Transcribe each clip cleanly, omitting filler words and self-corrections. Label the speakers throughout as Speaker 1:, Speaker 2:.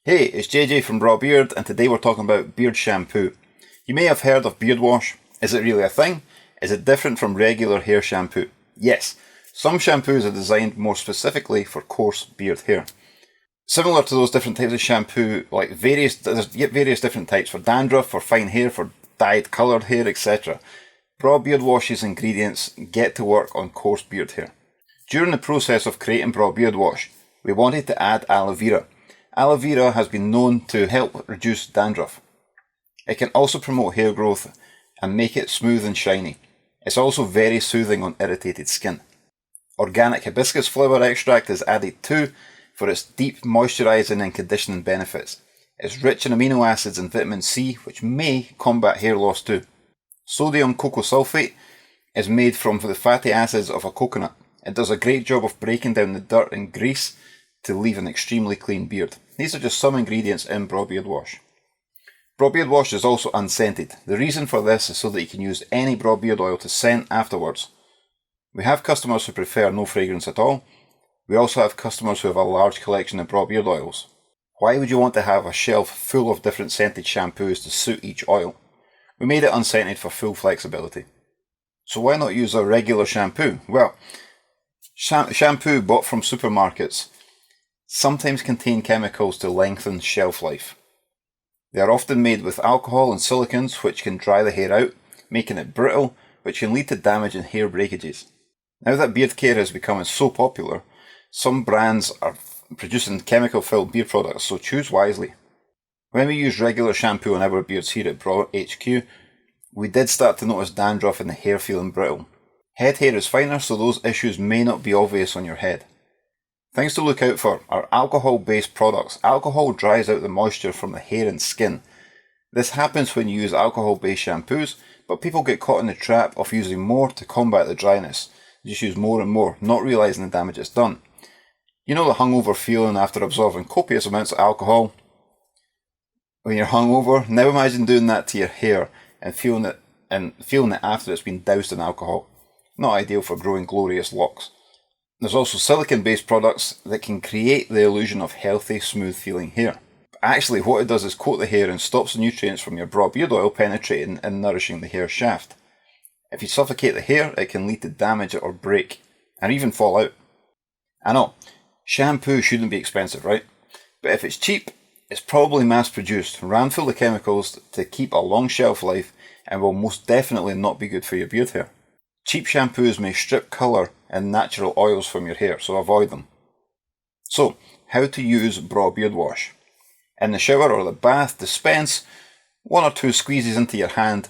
Speaker 1: Hey, it's JJ from BrawBeard, and today we're talking about Beard Shampoo. You may have heard of beard wash. Is it really a thing? Is it different from regular hair shampoo? Yes, some shampoos are designed more specifically for coarse beard hair. Similar to those different types of shampoo, like various different types for dandruff, for fine hair, for dyed coloured hair, etc. BrawBeard Wash's ingredients get to work on coarse beard hair. During the process of creating BrawBeard Wash, we wanted to add aloe vera. Aloe vera has been known to help reduce dandruff. It can also promote hair growth and make it smooth and shiny. It's also very soothing on irritated skin. Organic hibiscus flower extract is added too for its deep moisturising and conditioning benefits. It's rich in amino acids and vitamin C, which may combat hair loss too. Sodium cocoa sulfate is made from the fatty acids of a coconut. It does a great job of breaking down the dirt and grease to leave an extremely clean beard. These are just some ingredients in BrawBeard Wash. BrawBeard Wash is also unscented. The reason for this is so that you can use any BrawBeard oil to scent afterwards. We have customers who prefer no fragrance at all. We also have customers who have a large collection of BrawBeard oils. Why would you want to have a shelf full of different scented shampoos to suit each oil? We made it unscented for full flexibility. So why not use a regular shampoo? Well, shampoo bought from supermarkets sometimes contain chemicals to lengthen shelf life. They are often made with alcohol and silicones, which can dry the hair out, making it brittle, which can lead to damage and hair breakages. Now that beard care is becoming so popular, some brands are producing chemical-filled beard products, so choose wisely. When we use regular shampoo on our beards here at Braw HQ, we did start to notice dandruff and the hair feeling brittle. Head hair is finer, so those issues may not be obvious on your head. Things to look out for are alcohol-based products. Alcohol dries out the moisture from the hair and skin. This happens when you use alcohol-based shampoos, but people get caught in the trap of using more to combat the dryness. They just use more and more, not realising the damage it's done. You know the hungover feeling after absorbing copious amounts of alcohol? When you're hungover, now imagine doing that to your hair and feeling it after it's been doused in alcohol. Not ideal for growing glorious locks. There's also silicone-based products that can create the illusion of healthy, smooth-feeling hair. But actually, what it does is coat the hair and stops the nutrients from your BrawBeard oil penetrating and nourishing the hair shaft. If you suffocate the hair, it can lead to damage or break, and even fall out. I know, shampoo shouldn't be expensive, right? But if it's cheap, it's probably mass-produced, ran full of chemicals to keep a long shelf life, and will most definitely not be good for your beard hair. Cheap shampoos may strip colour and natural oils from your hair, so avoid them. So, how to use BrawBeard Wash? In the shower or the bath, dispense 1 or 2 squeezes into your hand,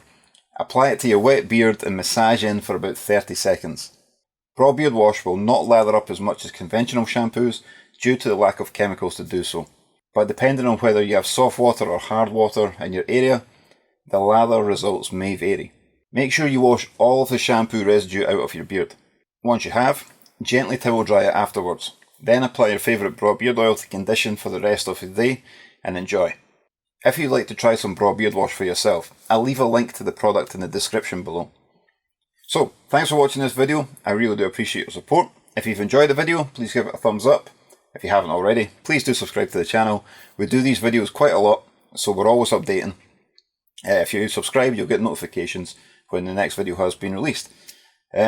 Speaker 1: apply it to your wet beard and massage in for about 30 seconds. BrawBeard Wash will not lather up as much as conventional shampoos due to the lack of chemicals to do so. But depending on whether you have soft water or hard water in your area, the lather results may vary. Make sure you wash all of the shampoo residue out of your beard. Once you have, gently towel dry it afterwards. Then apply your favourite BrawBeard oil to condition for the rest of the day and enjoy. If you'd like to try some BrawBeard Wash for yourself, I'll leave a link to the product in the description below. So, thanks for watching this video. I really do appreciate your support. If you've enjoyed the video, please give it a thumbs up. If you haven't already, please do subscribe to the channel. We do these videos quite a lot, so we're always updating. If you subscribe, you'll get notifications when the next video has been released.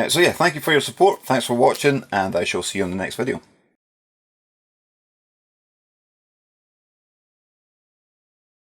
Speaker 1: So yeah, thank you for your support, thanks for watching, and I shall see you on the next video.